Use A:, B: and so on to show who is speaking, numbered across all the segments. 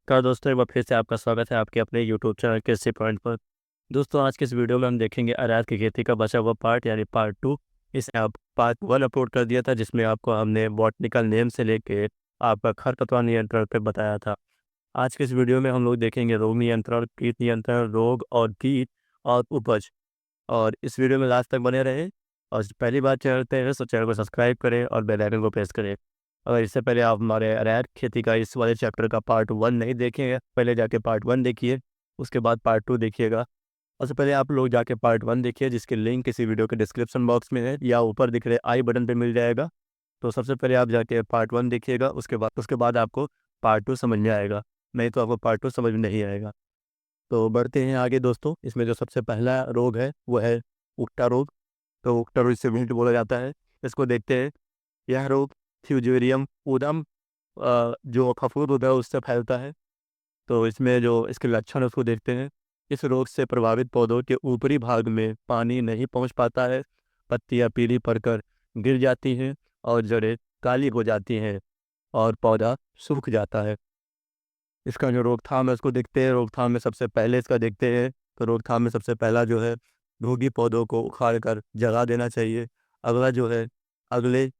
A: नमस्कार दोस्तों, एक बार फिर से आपका स्वागत है आपके अपने यूट्यूब चैनल कृषि पॉइंट पर। दोस्तों, आज के इस वीडियो में हम देखेंगे अरहर की खेती का बचा हुआ पार्ट यानी पार्ट 2। इसे आप पार्ट 1 अपलोड कर दिया था, जिसमें आपको हमने बॉटनिकल नेम से लेके आपका खरपतवार नियंत्रण पे बताया था। आज के इस वीडियो में हम लोग देखेंगे रोग नियंत्रण, कीट नियंत्रण, रोग और कीट और उपज। और इस वीडियो में लास्ट तक बने रहें। और पहली बार चैनल पे है तो चैनल को सब्सक्राइब करें और बेल आइकन को प्रेस करें। अगर इससे पहले आप हमारे अरहर खेती का इस वाले चैप्टर का पार्ट 1 नहीं देखे हैं, पहले जाके पार्ट 1 देखिए, उसके बाद पार्ट 2 देखिएगा। सबसे पहले आप लोग जाके पार्ट 1 देखिए, जिसकी लिंक किसी वीडियो के डिस्क्रिप्शन बॉक्स में है या ऊपर दिख रहे आई बटन पे मिल जाएगा। तो सबसे पहले आप जाके पार्ट 1 देखिएगा, उसके बाद आपको पार्ट 2 समझ में आएगा, नहीं तो आपको पार्ट 2 समझ में नहीं आएगा। तो बढ़ते हैं आगे दोस्तों। इसमें जो सबसे पहला रोग है वो है उक्टा रोग। तो उक्टा रोग इससे मिल्ट बोला जाता है। इसको देखते हैं। यह रोग फ्यूजेरियम ऊदम जो फफूंद होता है उससे फैलता है। तो इसमें जो इसके लक्षण है उसको देखते हैं। इस रोग से प्रभावित पौधों के ऊपरी भाग में पानी नहीं पहुंच पाता है, पत्तियां पीली पड़कर गिर जाती हैं और जड़ें काली हो जाती हैं और पौधा सूख जाता है। इसका जो रोकथाम है उसको देखते हैं। रोकथाम में सबसे पहले इसका देखते हैं। तो रोकथाम में सबसे पहला जो है, रोगी पौधों को उखाड़ कर जला देना चाहिए। अगला जो है, अगले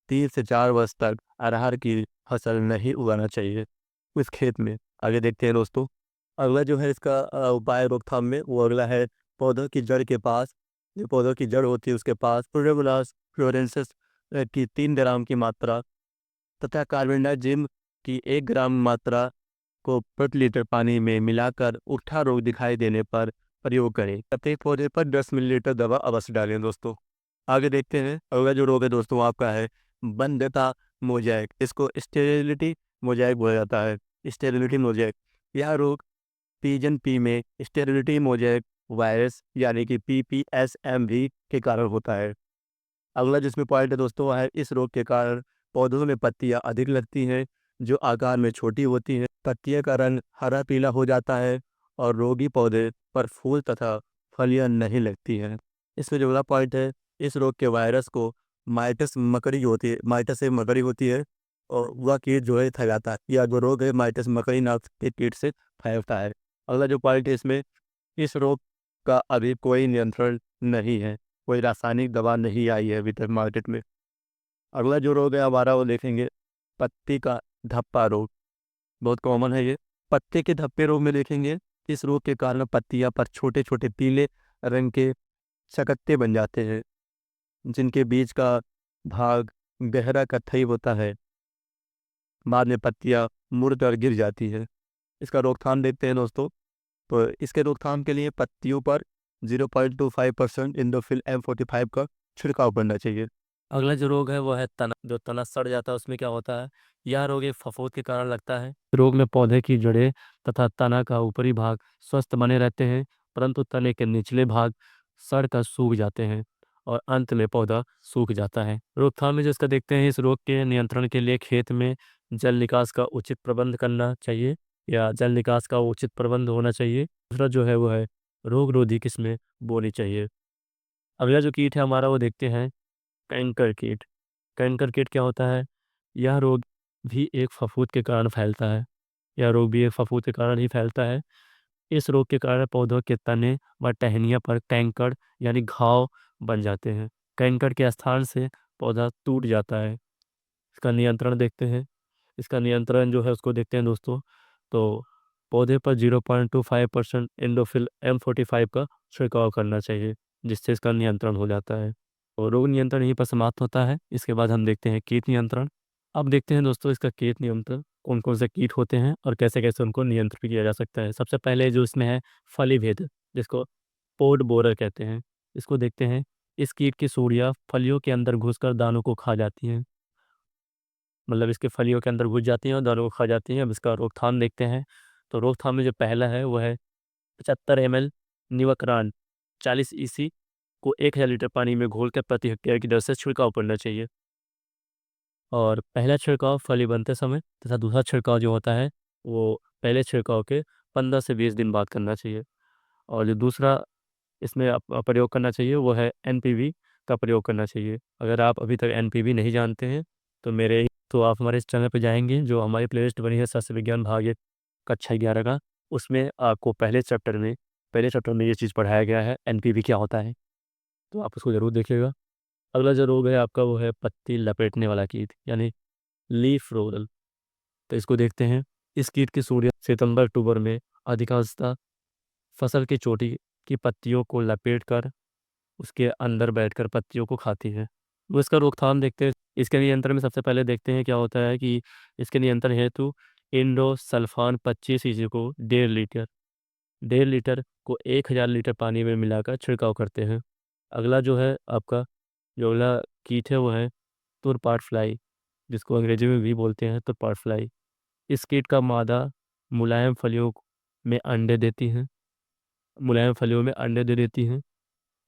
A: 3 से 4 वर्ष तक अरहर की फसल नहीं उगाना चाहिए उस खेत में। आगे देखते हैं दोस्तों। अगला जो है इसका उपाय रोकथाम में, वो अगला है पौधों की जड़ के पास, जो पौधों की जड़ होती है उसके पास प्रोडेबुलास फ्लोरेंसिस की 3 ग्राम की मात्रा तथा कार्बेंडाजिम की 1 ग्राम मात्रा को प्रति लीटर पानी में मिलाकर उठा रोग दिखाई देने पर प्रयोग करें। प्रत्येक पौधे पर 10 मिलीलीटर दवा अवश्य डालें दोस्तों। आगे देखते हैं। अगला जो रोग है दोस्तों आपका है बंधता मोजैक। इसको स्टेरिलिटी मोजैक बोला जाता है। स्टेरिलिटी मोजैक, यह रोग पीजन पी में स्टेरिलिटी मोजैक वायरस यानी कि PPSMV के कारण होता है। अगला जिसमें पॉइंट है दोस्तों वह है, इस रोग के कारण पौधों में पत्तियां अधिक लगती हैं जो आकार में छोटी होती हैं। पत्तियों का रंग हरा पीला हो जाता है और रोगी पौधे पर फूल तथा फलियां नहीं लगती हैं। इसमें जो अगला पॉइंट है, इस रोग के वायरस को माइटस एक मकड़ी होती है और वह कीट जो है फैलाता है। यह जो रोग है माइटस मकड़ी नाम के कीट से फैलता है। अगला जो पॉइंट है इसमें, इस रोग का अभी कोई नियंत्रण नहीं है, कोई रासायनिक दवा नहीं आई है अभी तक मार्केट में। अगला जो रोग है हमारा वो देखेंगे पत्ती का धब्बा रोग। बहुत कॉमन है ये। पत्ते के धब्बे रोग में देखेंगे, इस रोग के कारण पत्तियां पर छोटे छोटे पीले रंग के चकत्ते बन जाते हैं, जिनके बीच का भाग गहरा कत्थई होता है। बाद में पत्तियां मुड़कर गिर जाती है। इसका रोकथाम देखते हैं दोस्तों। तो इसके रोकथाम के लिए पत्तियों पर 0.25% इंडोफिल M45 का छिड़काव करना चाहिए। अगला जो रोग है वो है तना। जो तना सड़ जाता है उसमें क्या होता है, यह रोग एक फफूंद के कारण लगता है। रोग में पौधे की जड़ें तथा तना का ऊपरी भाग स्वस्थ बने रहते हैं, परंतु तने के निचले भाग सड़ कर सूख जाते हैं और अंत में पौधा सूख जाता है। रोकथाम में जो इसका देखते हैं, इस रोग के नियंत्रण के लिए खेत में जल निकास का उचित प्रबंध करना चाहिए या जल निकास का उचित प्रबंध होना चाहिए। दूसरा जो है वो है रोग रोधी किस्में बोनी चाहिए। अगला जो कीट है हमारा वो देखते हैं कैंकर कीट। कैंकर कीट क्या होता है, यह रोग भी एक फफूंद के कारण फैलता है। यह रोग भी एक फफूंद के कारण ही फैलता है। इस रोग के कारण पौधों के तने व टहनियों पर कैंकर यानी घाव बन जाते हैं। कैंकर के स्थान से पौधा टूट जाता है। इसका नियंत्रण देखते हैं। इसका नियंत्रण जो है उसको देखते हैं दोस्तों। तो पौधे पर 0.25% इंडोफिल M45 का छिड़काव करना चाहिए, जिससे इसका नियंत्रण हो जाता है। और रोग नियंत्रण यहीं पर समाप्त होता है। इसके बाद हम देखते हैं कीट नियंत्रण। अब देखते हैं दोस्तों इसका कीट नियंत्रण, कौन कौन से कीट होते हैं और कैसे कैसे उनको नियंत्रित किया जा सकता है। सबसे पहले जो इसमें है फली भेद, जिसको पोड बोरर कहते हैं। इसको देखते हैं। इस कीट की सूड़ियाँ फलियों के अंदर घुसकर दानों को खा जाती हैं। मतलब इसके फलियों के अंदर घुस जाती हैं और दानों को खा जाती हैं। अब इसका रोकथाम देखते हैं। तो रोकथाम में जो पहला है वो है 75 ml निवकरान 40 EC को 1000 लीटर पानी में घोलकर प्रति हेक्टेयर की दर से छिड़काव करना चाहिए। और पहला छिड़काव फली बनते समय तथा दूसरा छिड़काव जो होता है वो पहले छिड़काव के 15 से 20 दिन बाद करना चाहिए। और जो दूसरा इसमें प्रयोग करना चाहिए वो है NPV का प्रयोग करना चाहिए। अगर आप अभी तक NPV नहीं जानते हैं तो आप हमारे इस चैनल पर जाएंगे, जो हमारी प्लेलिस्ट बनी है सस्य विज्ञान भाग 1 कक्षा 11 का, उसमें आपको पहले चैप्टर में ये चीज़ पढ़ाया गया है एनपीवी क्या होता है, तो आप उसको ज़रूर देखिएगा। अगला जो रोग है आपका वो है पत्ती लपेटने वाला कीट यानी लीफ रोलर। तो इसको देखते हैं। इस कीट की सूढ़ियाँ सितंबर अक्टूबर में अधिकांशतः फसल की चोटी की पत्तियों को लपेट कर उसके अंदर बैठकर पत्तियों को खाती है। वो इसका रोकथाम देखते हैं। इसके नियंत्रण में सबसे पहले देखते हैं क्या होता है कि इसके नियंत्रण हेतु इंडोसल्फान 25 cc को 1.5 लीटर को 1000 लीटर पानी में मिलाकर छिड़काव करते हैं। अगला जो है आपका जो अगला कीट है वो है तुरपाट फ्लाई, जिसको अंग्रेजी में भी बोलते हैं तुरपाट फ्लाई। इस कीट का मादा मुलायम फलियों में अंडे देती हैं मुलायम फलियों में अंडे दे देती हैं।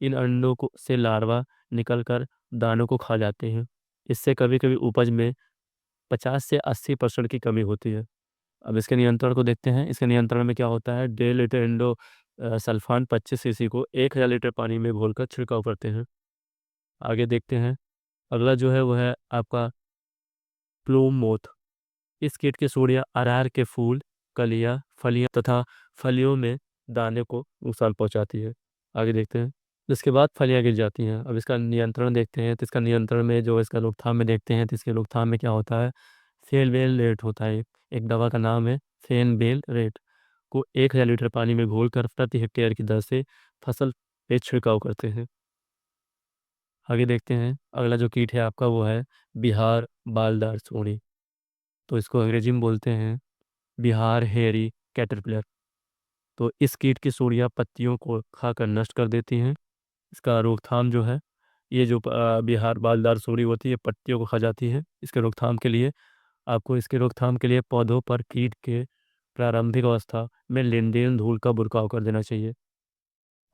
A: इन अंडों को से लार्वा निकलकर दानों को खा जाते हैं। इससे कभी कभी उपज में 50 से 80% की कमी होती है। अब इसके नियंत्रण को देखते हैं। इसके नियंत्रण में क्या होता है, 1.5 लीटर सल्फान 25 cc को 1000 लीटर पानी में घोलकर छिड़काव करते हैं। आगे देखते हैं। अगला जो है वो है आपका प्लूम मोथ। इस कीट की सूढ़ियाँ अरहर के फूल, कलियाँ, फलियाँ तथा फलियों में दाने को नुकसान पहुंचाती है। आगे देखते हैं। इसके बाद फलियाँ गिर जाती हैं। अब इसका नियंत्रण देखते हैं। तो इसका नियंत्रण में जो इसका रोकथाम में देखते हैं, तो इसके रोकथाम में क्या होता है, फेनबेल रेट होता है। एक दवा का नाम है फेनबेल रेट, को 1000 लीटर पानी में घोलकर प्रति हेक्टेयर की दर से फसल पे छिड़काव करते हैं। आगे देखते हैं। अगला जो कीट है आपका वो है बिहार बालदार सूढ़ी। तो इसको अंग्रेजी में बोलते हैं बिहार हेरी कैटरपिलर। तो इस कीट की सूढ़ियाँ पत्तियों को खाकर नष्ट कर देती हैं। इसका रोकथाम जो है, ये जो बिहार बालदार सूढ़ी होती है पत्तियों को खा जाती है। इसके रोकथाम के लिए पौधों पर कीट के प्रारंभिक अवस्था में लिंडेन धूल का बुरकाव कर देना चाहिए।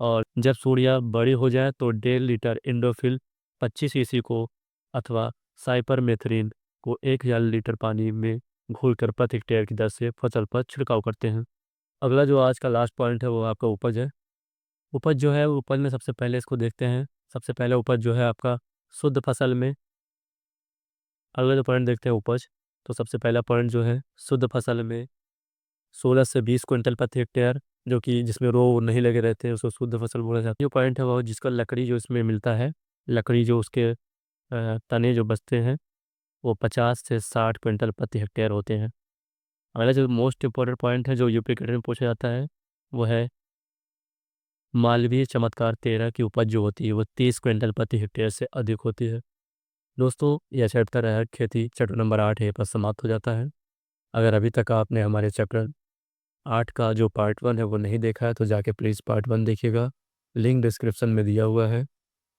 A: और जब सूढ़ियाँ बड़ी हो जाए तो 1.5 लीटर इंडोफिल 25 cc को अथवा साइपरमेथ्रिन को 1000 लीटर पानी में घोलकर प्रति हेक्टेयर की दर से फसल पर छिड़काव करते हैं। अगला जो आज का लास्ट पॉइंट है वो आपका उपज है। उपज जो है, उपज में सबसे पहले इसको देखते हैं। सबसे पहले उपज जो है आपका शुद्ध फसल में। अगला जो पॉइंट देखते हैं उपज, तो सबसे पहला पॉइंट जो है शुद्ध फसल में 16 से 20 क्विंटल प्रति हेक्टेयर, जो कि जिसमें रोग नहीं लगे रहते हैं उसको शुद्ध फसल बोला जाता है। जो पॉइंट है वो जिसका लकड़ी जो इसमें मिलता है, लकड़ी जो उसके तने जो बचते हैं वो 50 से 60 क्विंटल प्रति हेक्टेयर होते हैं। अगला जो मोस्ट इम्पोर्टेंट पॉइंट है जो यूपी कैटेगरी में पूछा जाता है वो है मालवीय चमत्कार 13 की उपज जो होती है वो 30 क्विंटल प्रति हेक्टेयर से अधिक होती है। दोस्तों, यह चैप्टर है खेती चैप्टर नंबर 8 है पर समाप्त हो जाता है। अगर अभी तक आपने हमारे चैप्टर 8 का जो पार्ट 1 है वो नहीं देखा है तो जाके प्लीज़ पार्ट 1 देखिएगा। लिंक डिस्क्रिप्शन में दिया हुआ है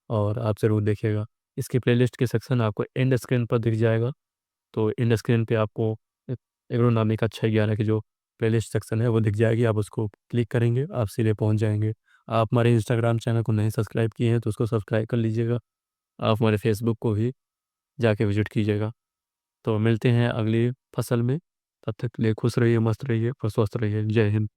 A: और आप ज़रूर देखिएगा। इसकी प्लेलिस्ट के सेक्शन आपको एंड स्क्रीन पर दिख जाएगा। तो एंड स्क्रीन पे आपको एग्रोनॉमी का 6-11 की जो प्लेलिस्ट सेक्शन है वो दिख जाएगी। आप उसको क्लिक करेंगे, आप सीधे पहुंच जाएंगे। आप हमारे इंस्टाग्राम चैनल को नहीं सब्सक्राइब किए हैं तो उसको सब्सक्राइब कर लीजिएगा। आप हमारे फेसबुक को भी जाके विजिट कीजिएगा। तो मिलते हैं अगली फसल में। तब तक के लिए खुश रहिए, मस्त रहिए और स्वस्थ रहिए। जय हिंद।